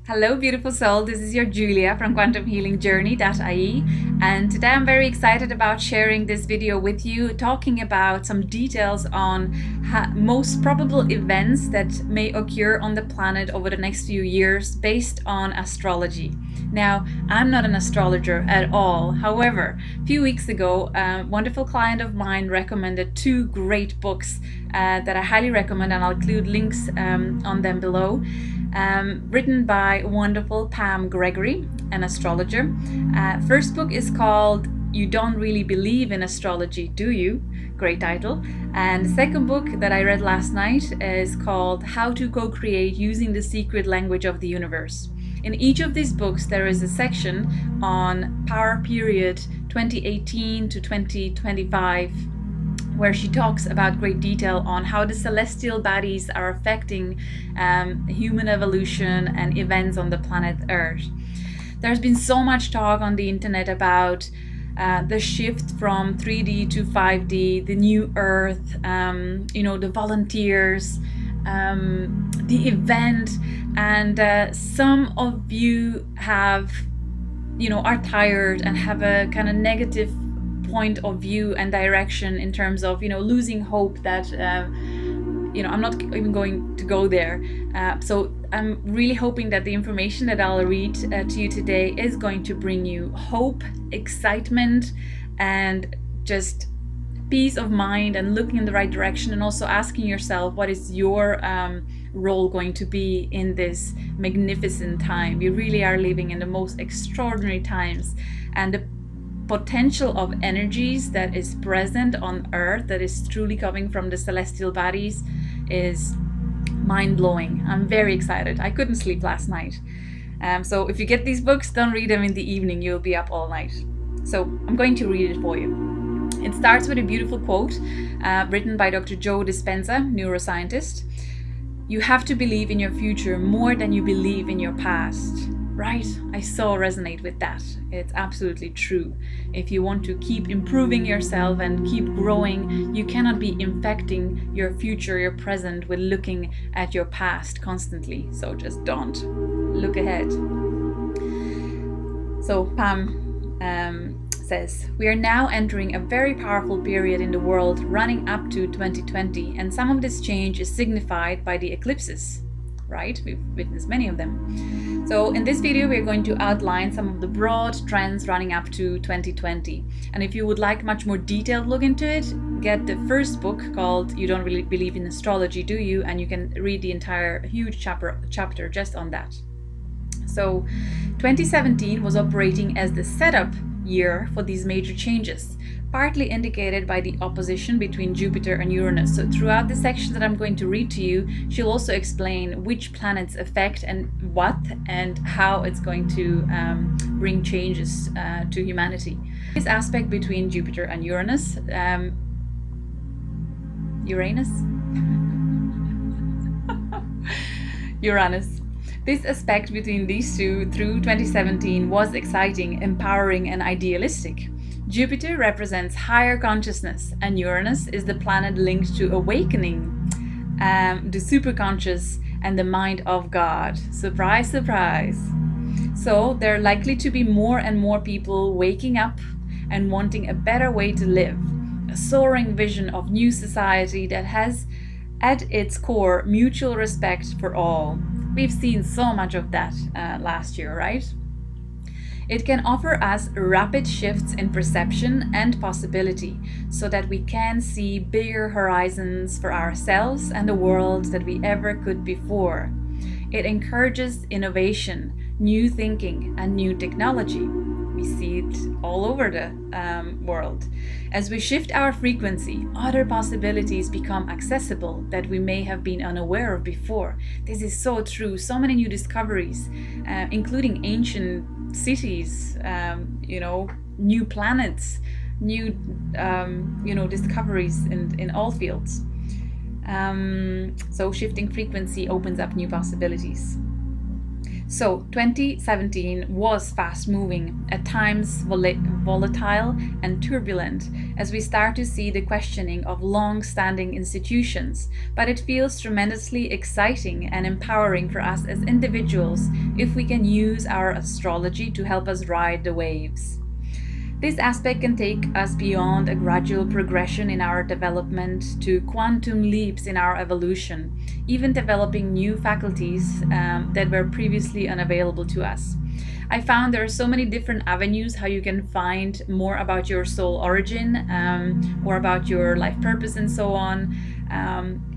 Hello, beautiful soul. This is your Julia from quantumhealingjourney.ie, and today I'm very excited about sharing this video with you, talking about some details on most probable events that may occur on the planet over the next few years based on astrology. Now, I'm not an astrologer at all. However, a few weeks ago, a wonderful client of mine recommended two great books that I highly recommend, and I'll include links on them below. Written by wonderful Pam Gregory, an astrologer. First book is called You Don't Really Believe in Astrology, Do You? Great title. And the second book that I read last night is called How to Co-Create Using the Secret Language of the Universe. In each of these books, there is a section on power period 2018 to 2025, where she talks about great detail on how the celestial bodies are affecting human evolution and events on the planet Earth. There's been so much talk on the internet about the shift from 3D to 5D, the new Earth, the volunteers, the event, and some of you are tired and have a kind of negative point of view and direction in terms of losing hope that I'm not even going to go there. So I'm really hoping that the information that I'll read to you today is going to bring you hope, excitement, and just peace of mind and looking in the right direction, and also asking yourself, what is your role going to be in this magnificent time? We really are living in the most extraordinary times, and the potential of energies that is present on Earth, that is truly coming from the celestial bodies, is mind-blowing. I'm very excited. I couldn't sleep last night. So if you get these books, don't read them in the evening. You'll be up all night. So I'm going to read it for you. It starts with a beautiful quote written by Dr. Joe Dispenza, neuroscientist. You have to believe in your future more than you believe in your past. Right? I so resonate with that. It's absolutely true. If you want to keep improving yourself and keep growing, you cannot be infecting your future, your present, with looking at your past constantly. So just don't. Look ahead. So Pam says, we are now entering a very powerful period in the world running up to 2020, and some of this change is signified by the eclipses. Right? We've witnessed many of them. So in this video, we're going to outline some of the broad trends running up to 2020. And if you would like much more detailed look into it, get the first book called You Don't Really Believe in Astrology, Do You? And you can read the entire huge chapter just on that. So 2017 was operating as the setup year for these major changes, partly indicated by the opposition between Jupiter and Uranus. So throughout the section that I'm going to read to you, she'll also explain which planets affect and what and how it's going to bring changes to humanity. This aspect between Jupiter and Uranus, Uranus. This aspect between these two through 2017 was exciting, empowering, and idealistic. Jupiter represents higher consciousness, and Uranus is the planet linked to awakening, the superconscious, and the mind of God. Surprise, surprise. So there are likely to be more and more people waking up and wanting a better way to live, a soaring vision of new society that has at its core mutual respect for all. We've seen so much of that last year, right? It can offer us rapid shifts in perception and possibility, so that we can see bigger horizons for ourselves and the world than we ever could before. It encourages innovation, new thinking, and new technology. We see it all over the world. As we shift our frequency, other possibilities become accessible that we may have been unaware of before. This is so true. So many new discoveries, including ancient cities, new planets, new discoveries in all fields. So shifting frequency opens up new possibilities. So 2017 was fast moving, at times volatile and turbulent, as we start to see the questioning of long-standing institutions, but it feels tremendously exciting and empowering for us as individuals if we can use our astrology to help us ride the waves. This aspect can take us beyond a gradual progression in our development to quantum leaps in our evolution, even developing new faculties that were previously unavailable to us. I found there are so many different avenues how you can find more about your soul origin, or about your life purpose, and so on.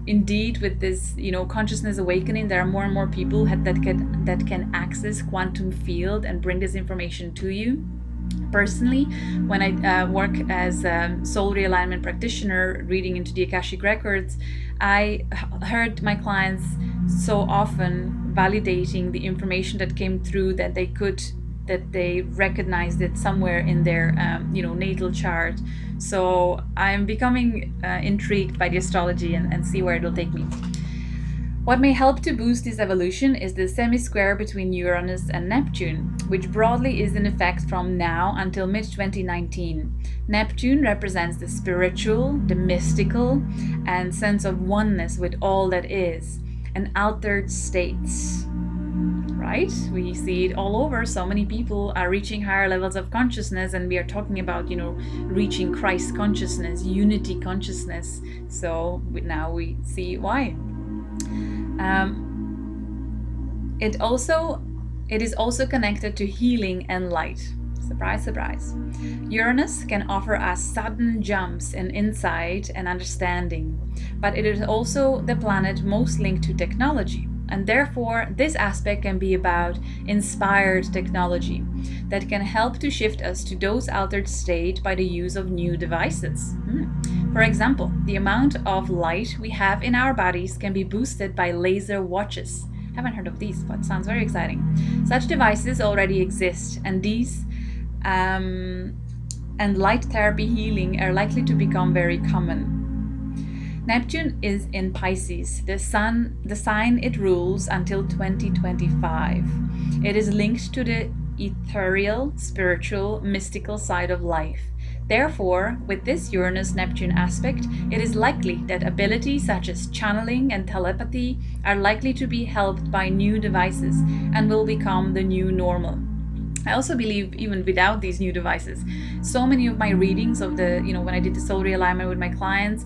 Indeed, with this, consciousness awakening, there are more and more people that can access quantum field and bring this information to you. Personally, when I work as a soul realignment practitioner, reading into the Akashic records, I heard my clients so often validating the information that came through that they recognized it somewhere in their natal chart. So I'm becoming intrigued by the astrology and see where it'll take me. What may help to boost this evolution is the semi-square between Uranus and Neptune, which broadly is in effect from now until mid-2019. Neptune represents the spiritual, the mystical, and sense of oneness with all that is, and altered states. Right? We see it all over. So many people are reaching higher levels of consciousness, and we are talking about, reaching Christ consciousness, unity consciousness. So now we see why. It is also connected to healing and light. Surprise, surprise. Uranus can offer us sudden jumps in insight and understanding, but it is also the planet most linked to technology. And therefore, this aspect can be about inspired technology that can help to shift us to those altered states by the use of new devices. For example, the amount of light we have in our bodies can be boosted by laser watches. Haven't heard of these, but sounds very exciting. Such devices already exist, and these and light therapy healing are likely to become very common. Neptune is in Pisces, the sign it rules until 2025. It is linked to the ethereal, spiritual, mystical side of life. Therefore, with this Uranus-Neptune aspect, it is likely that abilities such as channeling and telepathy are likely to be helped by new devices and will become the new normal. I also believe even without these new devices, so many of my readings of when I did the soul realignment with my clients,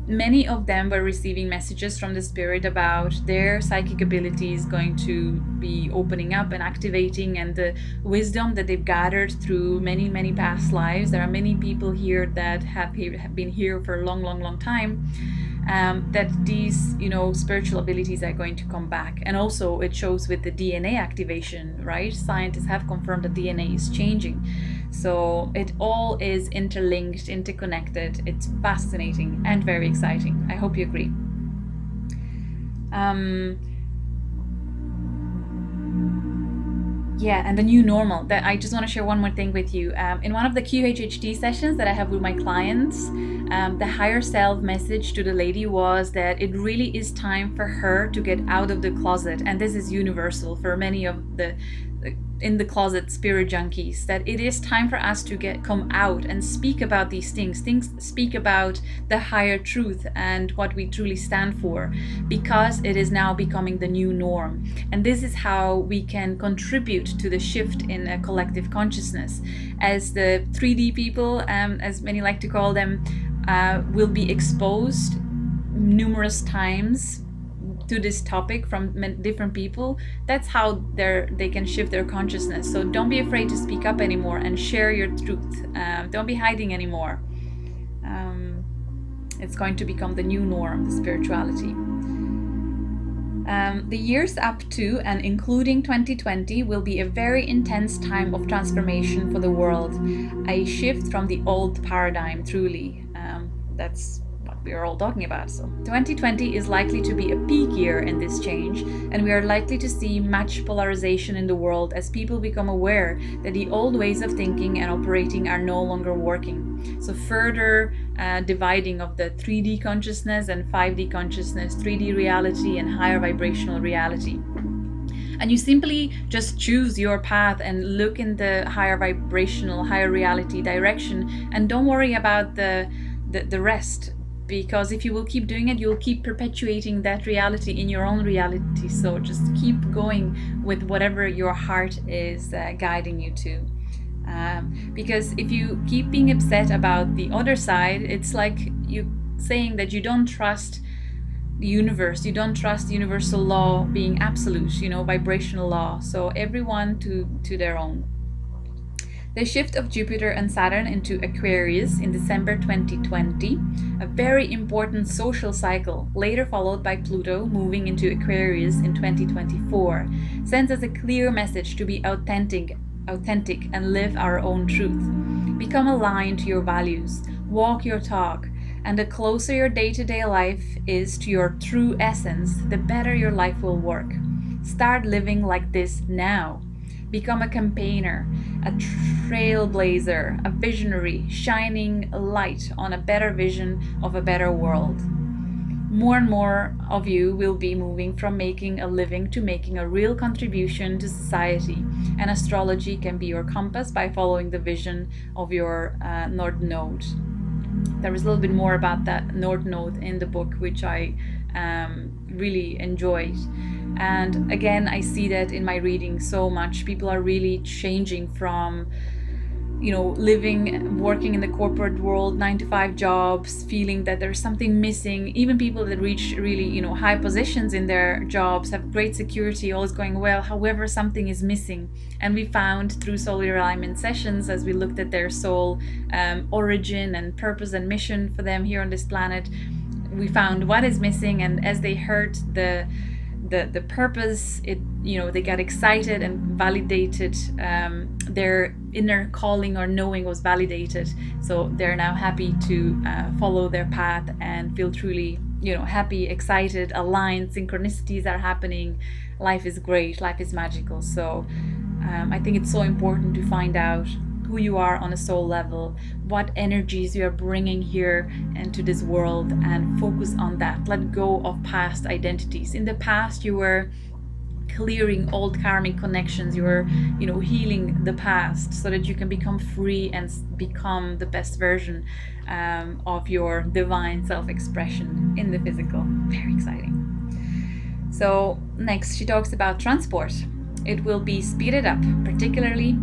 many of them were receiving messages from the spirit about their psychic abilities going to be opening up and activating, and the wisdom that they've gathered through many, many past lives. There are many people here that have been here for a long, long, long time, that these, spiritual abilities are going to come back. And also it shows with the DNA activation, right? Scientists have confirmed that DNA is changing. So it all is interlinked, interconnected. It's fascinating and very exciting. I hope you agree. And the new normal. That I just want to share one more thing with you. In one of the QHHT sessions that I have with my clients, the higher self message to the lady was that it really is time for her to get out of the closet. And this is universal for many of the in the closet spirit junkies, that it is time for us to come out and speak about these things, speak about the higher truth and what we truly stand for, because it is now becoming the new norm. And this is how we can contribute to the shift in a collective consciousness, as the 3D people, as many like to call them, will be exposed numerous times to this topic from different people. That's how they can shift their consciousness. So don't be afraid to speak up anymore and share your truth. Don't be hiding anymore. It's going to become the new norm, the spirituality. The years up to and including 2020 will be a very intense time of transformation for the world. A shift from the old paradigm, truly. That's what we are all talking about. So 2020 is likely to be a peak year in this change, and we are likely to see much polarization in the world as people become aware that the old ways of thinking and operating are no longer working. So further dividing of the 3D consciousness and 5D consciousness, 3D reality and higher vibrational reality. And you simply just choose your path and look in the higher vibrational, higher reality direction, and don't worry about the rest, because if you will keep doing it, you'll keep perpetuating that reality in your own reality. So just keep going with whatever your heart is guiding you to. Because if you keep being upset about the other side, it's like you saying that you don't trust the universe, you don't trust universal law being absolute, vibrational law. So everyone to their own. The shift of Jupiter and Saturn into Aquarius in December 2020, a very important social cycle, later followed by Pluto moving into Aquarius in 2024, sends us a clear message to be authentic and live our own truth. Become aligned to your values, walk your talk, and the closer your day-to-day life is to your true essence, the better your life will work. Start living like this now. Become a campaigner, a trailblazer, a visionary, shining a light on a better vision of a better world. More and more of you will be moving from making a living to making a real contribution to society, and astrology can be your compass by following the vision of your North Node. There is a little bit more about that North Node in the book, which I really enjoyed. And again, I see that in my reading so much. People are really changing from, living, working in the corporate world, 9-to-5 jobs, feeling that there's something missing. Even people that reach really, high positions in their jobs, have great security, all is going well. However, something is missing. And we found through solar alignment sessions, as we looked at their soul origin and purpose and mission for them here on this planet, we found what is missing. And as they heard the purpose, they got excited and validated, their inner calling or knowing was validated. So they're now happy to follow their path and feel truly happy, excited, aligned. Synchronicities are happening. Life is great, life is magical. So I think it's so important to find out who you are on a soul level, what energies you are bringing here into this world, and focus on that. Let go of past identities. In the past, you were clearing old karmic connections. You were, healing the past so that you can become free and become the best version of your divine self-expression in the physical. Very exciting. So next, she talks about transport. It will be speeded up, particularly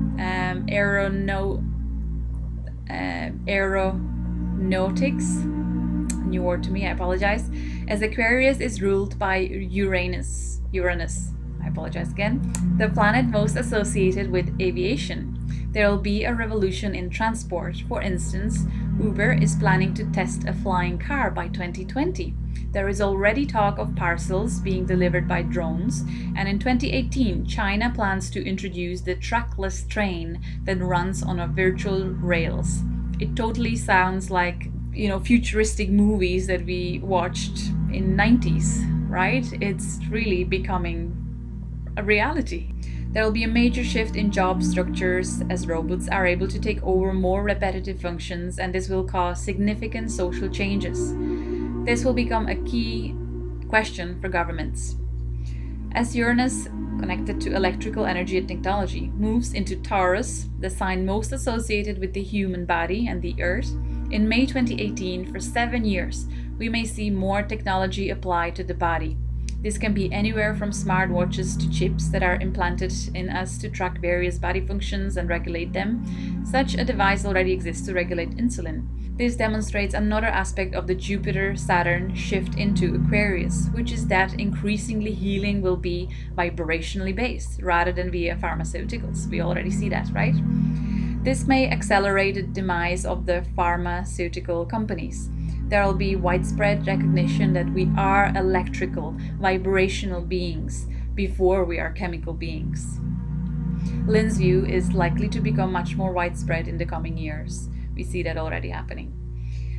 aeronautics, new word to me, I apologize, as Aquarius is ruled by Uranus, I apologize again, the planet most associated with aviation. There will be a revolution in transport. For instance, Uber is planning to test a flying car by 2020. There is already talk of parcels being delivered by drones, and in 2018, China plans to introduce the trackless train that runs on a virtual rails. It totally sounds like, futuristic movies that we watched in 90s, right? It's really becoming a reality. There will be a major shift in job structures as robots are able to take over more repetitive functions, and this will cause significant social changes. This will become a key question for governments. As Uranus, connected to electrical energy and technology, moves into Taurus, the sign most associated with the human body and the Earth, in May 2018, for 7 years, we may see more technology applied to the body. This can be anywhere from smartwatches to chips that are implanted in us to track various body functions and regulate them. Such a device already exists to regulate insulin. This demonstrates another aspect of the Jupiter-Saturn shift into Aquarius, which is that increasingly healing will be vibrationally based rather than via pharmaceuticals. We already see that, right? This may accelerate the demise of the pharmaceutical companies. There will be widespread recognition that we are electrical, vibrational beings before we are chemical beings. Lynn's view is likely to become much more widespread in the coming years. We see that already happening.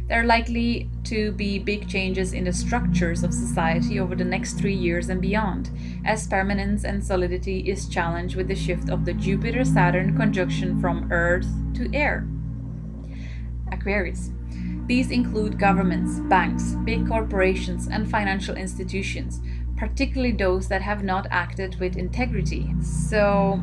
There are likely to be big changes in the structures of society over the next 3 years and beyond, as permanence and solidity is challenged with the shift of the Jupiter-Saturn conjunction from Earth to air. Aquarius. These include governments, banks, big corporations, and financial institutions. particularly those that have not acted with integrity. So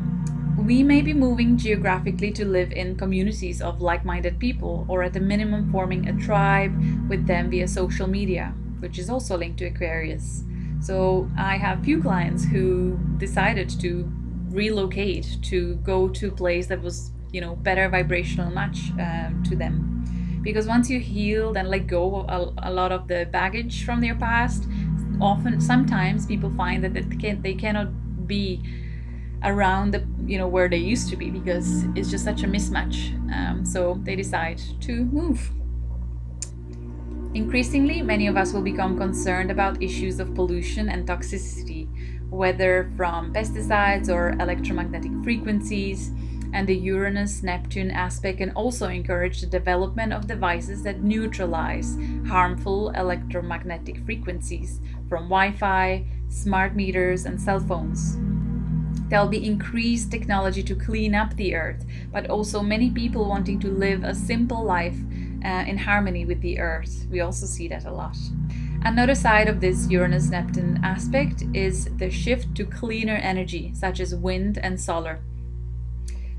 we may be moving geographically to live in communities of like-minded people, or at the minimum forming a tribe with them via social media, which is also linked to Aquarius. So I have few clients who decided to relocate to go to a place that was, better vibrational match to them. Because once you healed and let go of a lot of the baggage from their past, sometimes people find that they cannot be around where they used to be, because it's just such a mismatch. So they decide to move. Increasingly, many of us will become concerned about issues of pollution and toxicity, whether from pesticides or electromagnetic frequencies. And the Uranus Neptune aspect can also encourage the development of devices that neutralize harmful electromagnetic frequencies from Wi-Fi, smart meters, and cell phones. There'll be increased technology to clean up the earth, but also many people wanting to live a simple life in harmony with the earth. We also see that a lot. Another side of this Uranus-Neptune aspect is the shift to cleaner energy, such as wind and solar.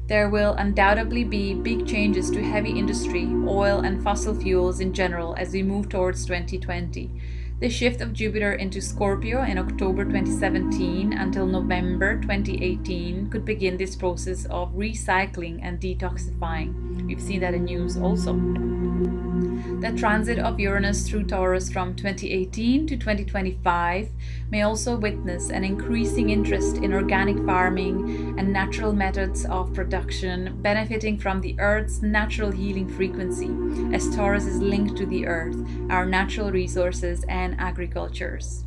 There will undoubtedly be big changes to heavy industry, oil, and fossil fuels in general as we move towards 2020. The shift of Jupiter into Scorpio in October 2017 until November 2018 could begin this process of recycling and detoxifying. We've seen that in news also. The transit of Uranus through Taurus from 2018 to 2025 may also witness an increasing interest in organic farming and natural methods of production, benefiting from the Earth's natural healing frequency, as Taurus is linked to the Earth, our natural resources, and agricultures.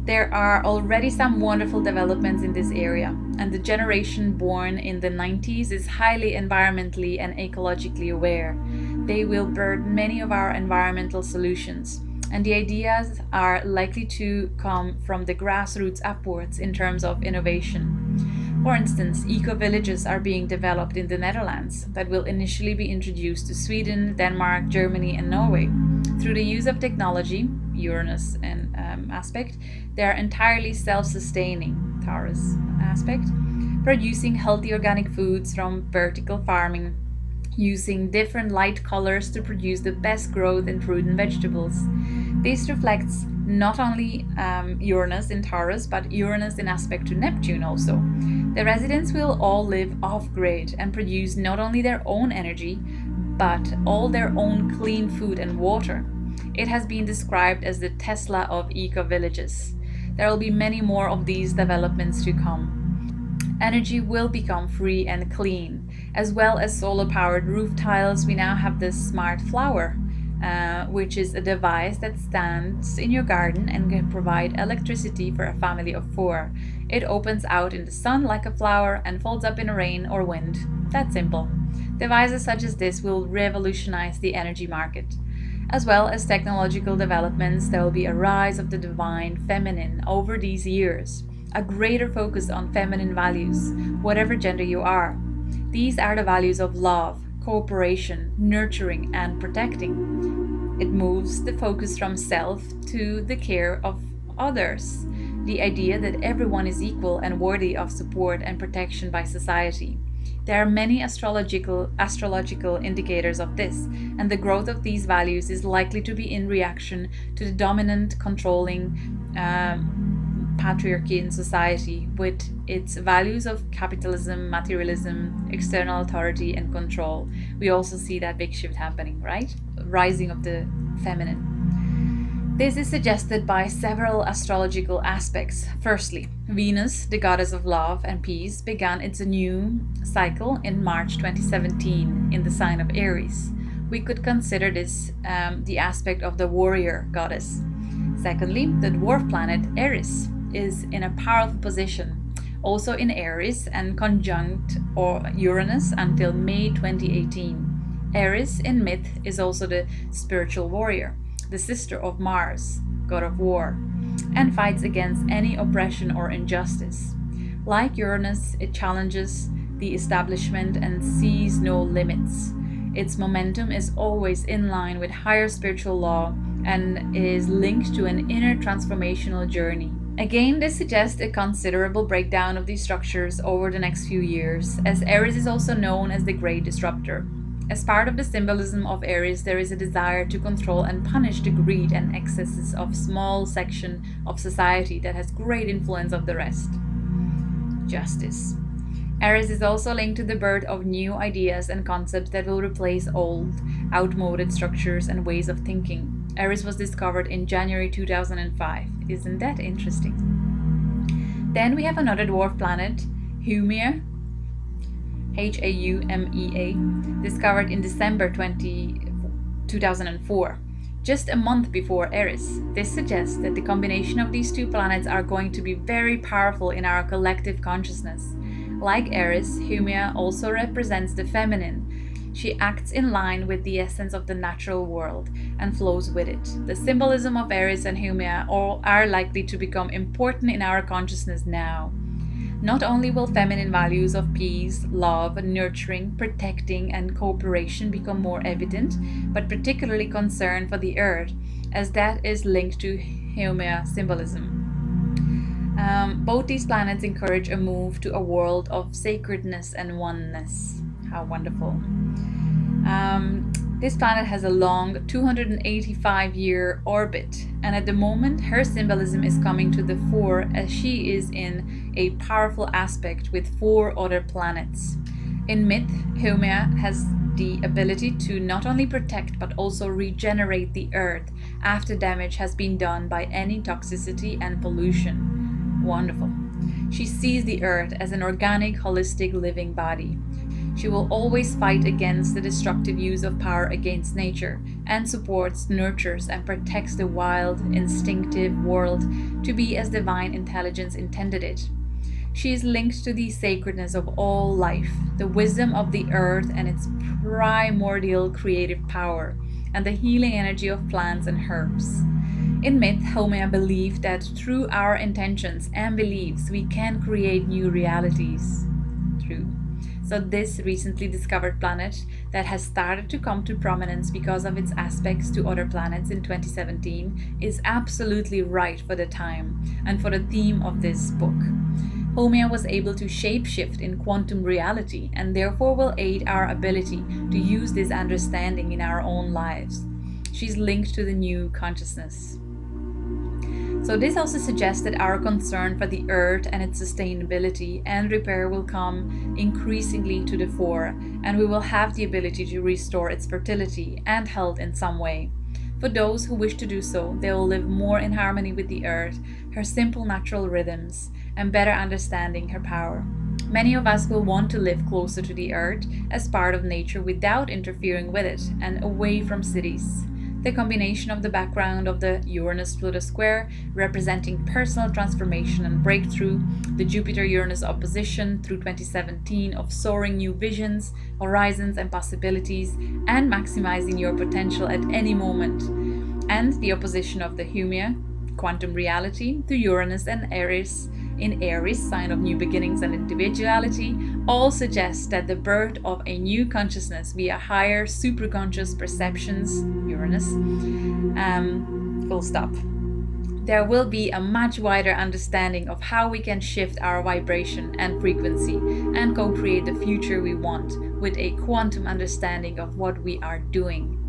There are already some wonderful developments in this area, and the generation born in the 90s is highly environmentally and ecologically aware. They will birth many of our environmental solutions, and the ideas are likely to come from the grassroots upwards in terms of innovation. For instance, eco-villages are being developed in the Netherlands that will initially be introduced to Sweden, Denmark, Germany, and Norway. Through the use of technology, Uranus and aspect, they are entirely self-sustaining, Taurus aspect, producing healthy organic foods from vertical farming, using different light colors to produce the best growth in fruit and vegetables. This reflects not only Uranus in Taurus, but Uranus in aspect to Neptune also. The residents will all live off-grid and produce not only their own energy, but all their own clean food and water. It has been described as the Tesla of eco-villages. There will be many more of these developments to come. Energy will become free and clean. As well as solar-powered roof tiles, we now have this smart flower, which is a device that stands in your garden and can provide electricity for a family of 4. It opens out in the sun like a flower and folds up in rain or wind. That's simple. Devices such as this will revolutionize the energy market. As well as technological developments, there will be a rise of the divine feminine over these years, a greater focus on feminine values, whatever gender you are. These are the values of love, cooperation, nurturing, and protecting. It moves the focus from self to the care of others, the idea that everyone is equal and worthy of support and protection by society. There are many astrological indicators of this, and the growth of these values is likely to be in reaction to the dominant, controlling patriarchy in society, with its values of capitalism, materialism, external authority, and control. We also see that big shift happening, right? Rising of the feminine. This is suggested by several astrological aspects. Firstly, Venus, the goddess of love and peace, began its new cycle in March 2017 in the sign of Aries. We could consider this the aspect of the warrior goddess. Secondly, the dwarf planet Eris is in a powerful position, also in Aries and conjunct Uranus until May 2018. Eris in myth is also the spiritual warrior, the sister of Mars, god of war, and fights against any oppression or injustice. Like Uranus, it challenges the establishment and sees no limits. Its momentum is always in line with higher spiritual law and is linked to an inner transformational journey. Again, this suggests a considerable breakdown of these structures over the next few years, as Aries is also known as the Great Disruptor. As part of the symbolism of Aries, there is a desire to control and punish the greed and excesses of small section of society that has great influence of the rest. Justice. Aries is also linked to the birth of new ideas and concepts that will replace old, outmoded structures and ways of thinking. Aries was discovered in January 2005. Isn't that interesting? Then we have another dwarf planet, Haumea, Haumea, discovered in December 2004, just a month before Aries. This suggests that the combination of these two planets are going to be very powerful in our collective consciousness. Like Aries, Haumea also represents the feminine. She acts in line with the essence of the natural world and flows with it. The symbolism of Aries and Haumea are likely to become important in our consciousness now. Not only will feminine values of peace, love, nurturing, protecting, and cooperation become more evident, but particularly concern for the earth, as that is linked to Haumea symbolism. Both these planets encourage a move to a world of sacredness and oneness. How wonderful. This planet has a long 285-year orbit, and at the moment her symbolism is coming to the fore as she is in a powerful aspect with 4 other planets. In myth, Haumea has the ability to not only protect but also regenerate the earth after damage has been done by any toxicity and pollution. Wonderful. She sees the earth as an organic, holistic, living body. She will always fight against the destructive use of power against nature and supports, nurtures, and protects the wild, instinctive world to be as divine intelligence intended it. She is linked to the sacredness of all life, the wisdom of the earth and its primordial creative power, and the healing energy of plants and herbs. In myth, Haumea believed that through our intentions and beliefs we can create new realities. True. So this recently discovered planet that has started to come to prominence because of its aspects to other planets in 2017 is absolutely right for the time and for the theme of this book. Haumea was able to shapeshift in quantum reality and therefore will aid our ability to use this understanding in our own lives. She's linked to the new consciousness. So this also suggests that our concern for the earth and its sustainability and repair will come increasingly to the fore, and we will have the ability to restore its fertility and health in some way. For those who wish to do so, they will live more in harmony with the earth, her simple natural rhythms, and better understanding her power. Many of us will want to live closer to the earth as part of nature without interfering with it and away from cities. The combination of the background of the Uranus-Pluto square, representing personal transformation and breakthrough, the Jupiter-Uranus opposition through 2017 of soaring new visions, horizons, and possibilities, and maximizing your potential at any moment, and the opposition of the Haumea, quantum reality, to Uranus and Aries, in Aries, sign of new beginnings and individuality, all suggest that the birth of a new consciousness via higher superconscious perceptions, Uranus, full stop. There will be a much wider understanding of how we can shift our vibration and frequency and co-create the future we want with a quantum understanding of what we are doing.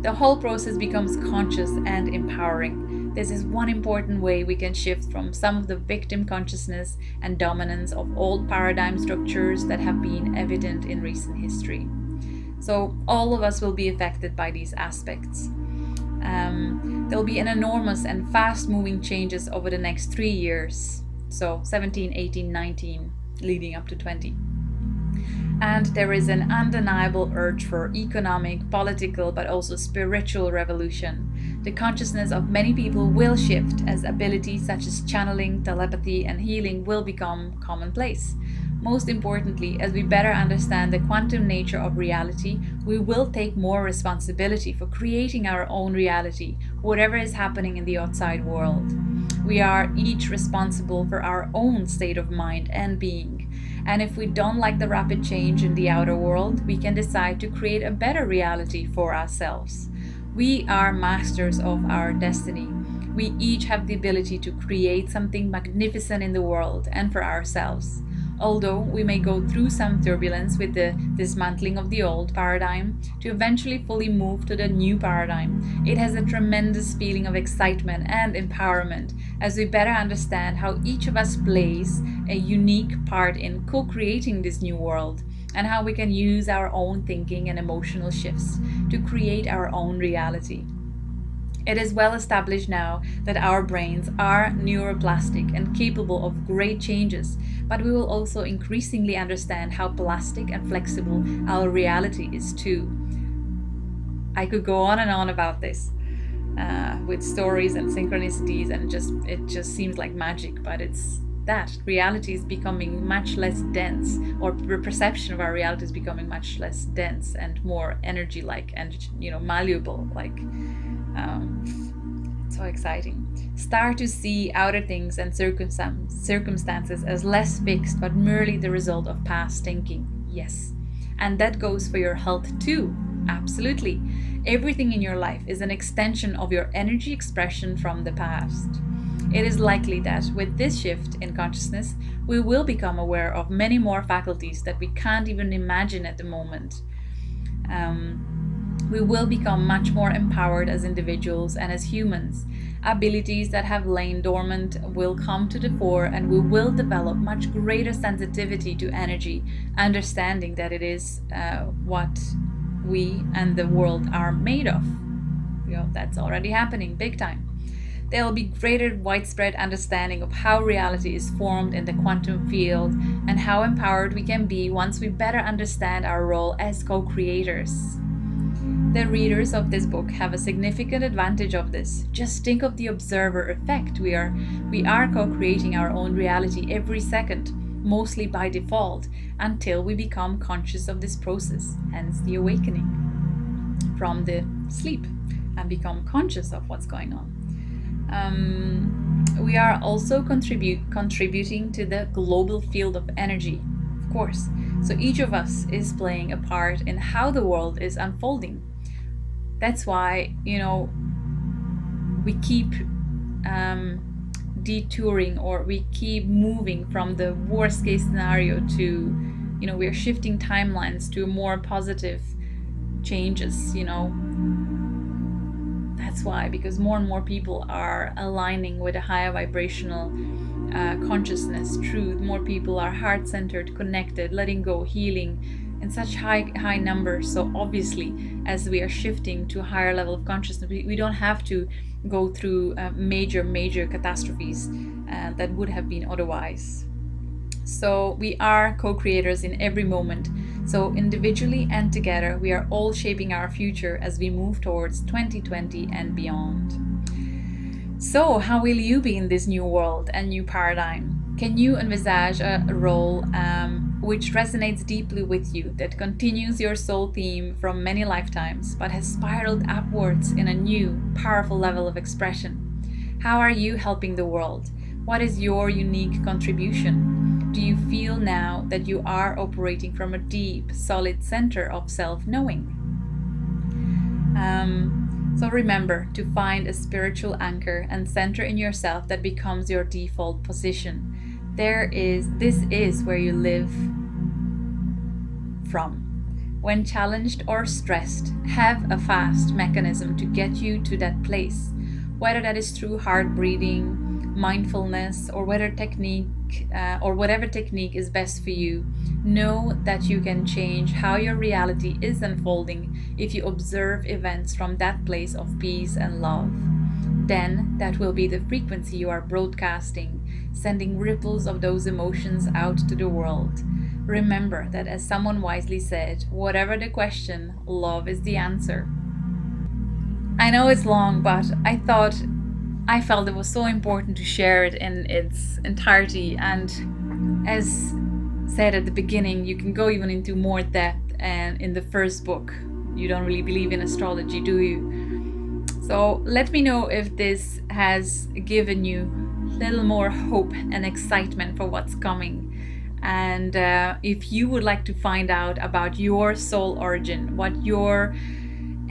The whole process becomes conscious and empowering. This is one important way we can shift from some of the victim consciousness and dominance of old paradigm structures that have been evident in recent history. So all of us will be affected by these aspects. There will be an enormous and fast-moving changes over the next 3 years. So 17, 18, 19, leading up to 20. And there is an undeniable urge for economic, political, but also spiritual revolution. The consciousness of many people will shift as abilities such as channeling, telepathy, and healing will become commonplace. Most importantly, as we better understand the quantum nature of reality, we will take more responsibility for creating our own reality, whatever is happening in the outside world. We are each responsible for our own state of mind and being. And if we don't like the rapid change in the outer world, we can decide to create a better reality for ourselves. We are masters of our destiny. We each have the ability to create something magnificent in the world and for ourselves. Although we may go through some turbulence with the dismantling of the old paradigm to eventually fully move to the new paradigm, it has a tremendous feeling of excitement and empowerment as we better understand how each of us plays a unique part in co creating this new world and how we can use our own thinking and emotional shifts to create our own reality. It is well established now that our brains are neuroplastic and capable of great changes, but we will also increasingly understand how plastic and flexible our reality is too. I could go on and on about this with stories and synchronicities, and it just seems like magic, but it's that reality is becoming much less dense, or the perception of our reality is becoming much less dense and more energy like and malleable like. So exciting. Start to see outer things and circumstances as less fixed but merely the result of past thinking. Yes. And that goes for your health too. Absolutely. Everything in your life is an extension of your energy expression from the past. It is likely that with this shift in consciousness, we will become aware of many more faculties that we can't even imagine at the moment. We will become much more empowered as individuals and as humans. Abilities that have lain dormant will come to the fore, and we will develop much greater sensitivity to energy, understanding that it is what we and the world are made of. That's already happening big time. There will be greater widespread understanding of how reality is formed in the quantum field and how empowered we can be once we better understand our role as co-creators. The readers of this book have a significant advantage of this. Just think of the observer effect. We are co-creating our own reality every second, mostly by default, until we become conscious of this process, hence the awakening from the sleep and become conscious of what's going on. We are also contributing to the global field of energy, of course. So each of us is playing a part in how the world is unfolding. That's why, we keep detouring, or we keep moving from the worst case scenario to, we're shifting timelines to more positive changes, That's why, because more and more people are aligning with a higher vibrational consciousness, truth. More people are heart-centered, connected, letting go, healing in such high numbers. So obviously, as we are shifting to a higher level of consciousness, we don't have to go through major catastrophes that would have been otherwise. So we are co-creators in every moment. So individually and together, we are all shaping our future as we move towards 2020 and beyond. So how will you be in this new world and new paradigm? Can you envisage a role which resonates deeply with you, that continues your soul theme from many lifetimes, but has spiraled upwards in a new, powerful level of expression? How are you helping the world? What is your unique contribution? Do you feel now that you are operating from a deep, solid center of self-knowing? So remember to find a spiritual anchor and center in yourself that becomes your default position. This is where you live from. When challenged or stressed, have a fast mechanism to get you to that place. Whether that is through heart breathing, mindfulness, or whatever technique is best for you, know that you can change how your reality is unfolding if you observe events from that place of peace and love. Then that will be the frequency you are broadcasting, sending ripples of those emotions out to the world. Remember that, as someone wisely said, whatever the question, love is the answer. I know it's long, but I felt it was so important to share it in its entirety. And as said at the beginning, you can go even into more depth. And in the first book, you don't really believe in astrology, do you? So let me know if this has given you a little more hope and excitement for what's coming. And if you would like to find out about your soul origin, what your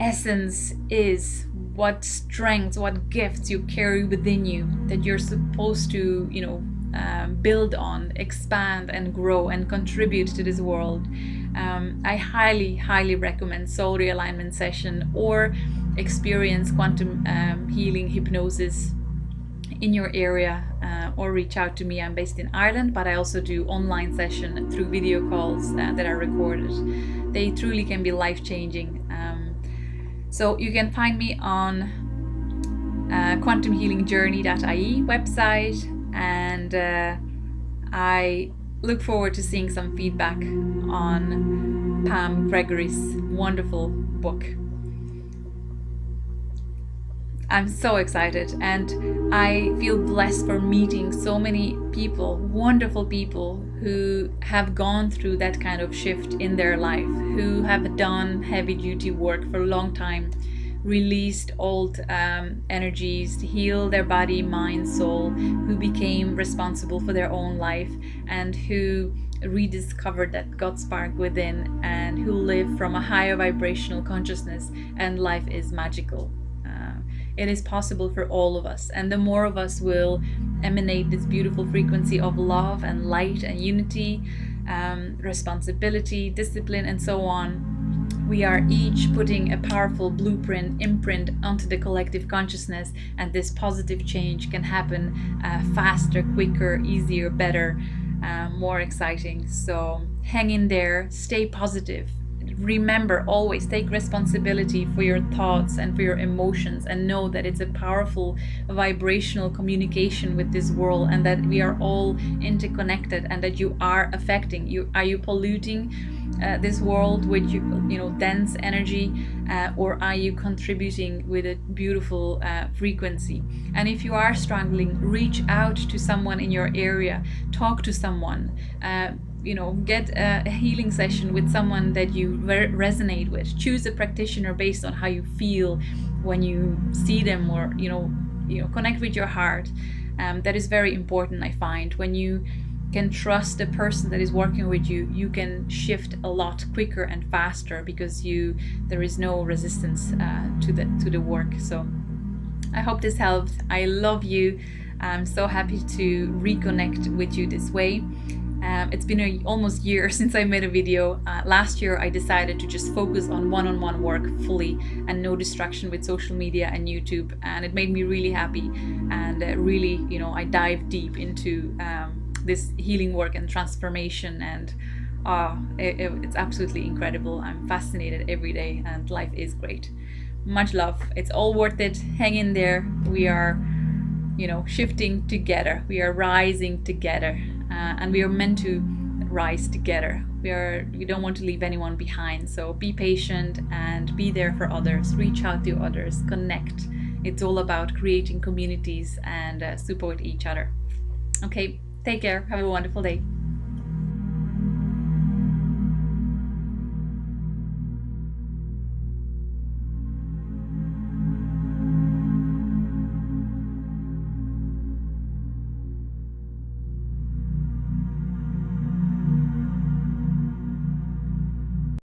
essence is, what strengths, what gifts you carry within you that you're supposed to, build on, expand and grow and contribute to this world. I highly, highly recommend soul realignment session or experience quantum healing hypnosis in your area, or reach out to me. I'm based in Ireland, but I also do online session through video calls that are recorded. They truly can be life-changing. So you can find me on quantumhealingjourney.ie website, and I look forward to seeing some feedback on Pam Gregory's wonderful book. I'm so excited, and I feel blessed for meeting so many people, wonderful people who have gone through that kind of shift in their life, who have done heavy duty work for a long time, released old energies, healed their body, mind, soul, who became responsible for their own life, and who rediscovered that God spark within, and who live from a higher vibrational consciousness, and life is magical. It is possible for all of us, and the more of us will emanate this beautiful frequency of love and light and unity, responsibility, discipline, and so on, we are each putting a powerful blueprint, imprint onto the collective consciousness, and this positive change can happen faster, quicker, easier, better, more exciting. So hang in there, stay positive. Remember, always take responsibility for your thoughts and for your emotions, and know that it's a powerful vibrational communication with this world, and that we are all interconnected, and that you are affecting. Are you polluting this world with dense energy, or are you contributing with a beautiful frequency? And if you are struggling, reach out to someone in your area, talk to someone. Get a healing session with someone that you resonate with. Choose a practitioner based on how you feel when you see them, or connect with your heart. That is very important, I find. When you can trust the person that is working with you, you can shift a lot quicker and faster, because there is no resistance to the work. So I hope this helped. I love you. I'm so happy to reconnect with you this way. It's been almost a year since I made a video. Last year I decided to just focus on one-on-one work fully, and no distraction with social media and YouTube, and it made me really happy, and really, I dive deep into this healing work and transformation, and it's absolutely incredible. I'm fascinated every day, and life is great. Much love. It's all worth it. Hang in there. We are shifting together. We are rising together. And we are meant to rise together. We don't want to leave anyone behind. So be patient and be there for others. Reach out to others. Connect. It's all about creating communities and support each other. Okay, take care. Have a wonderful day.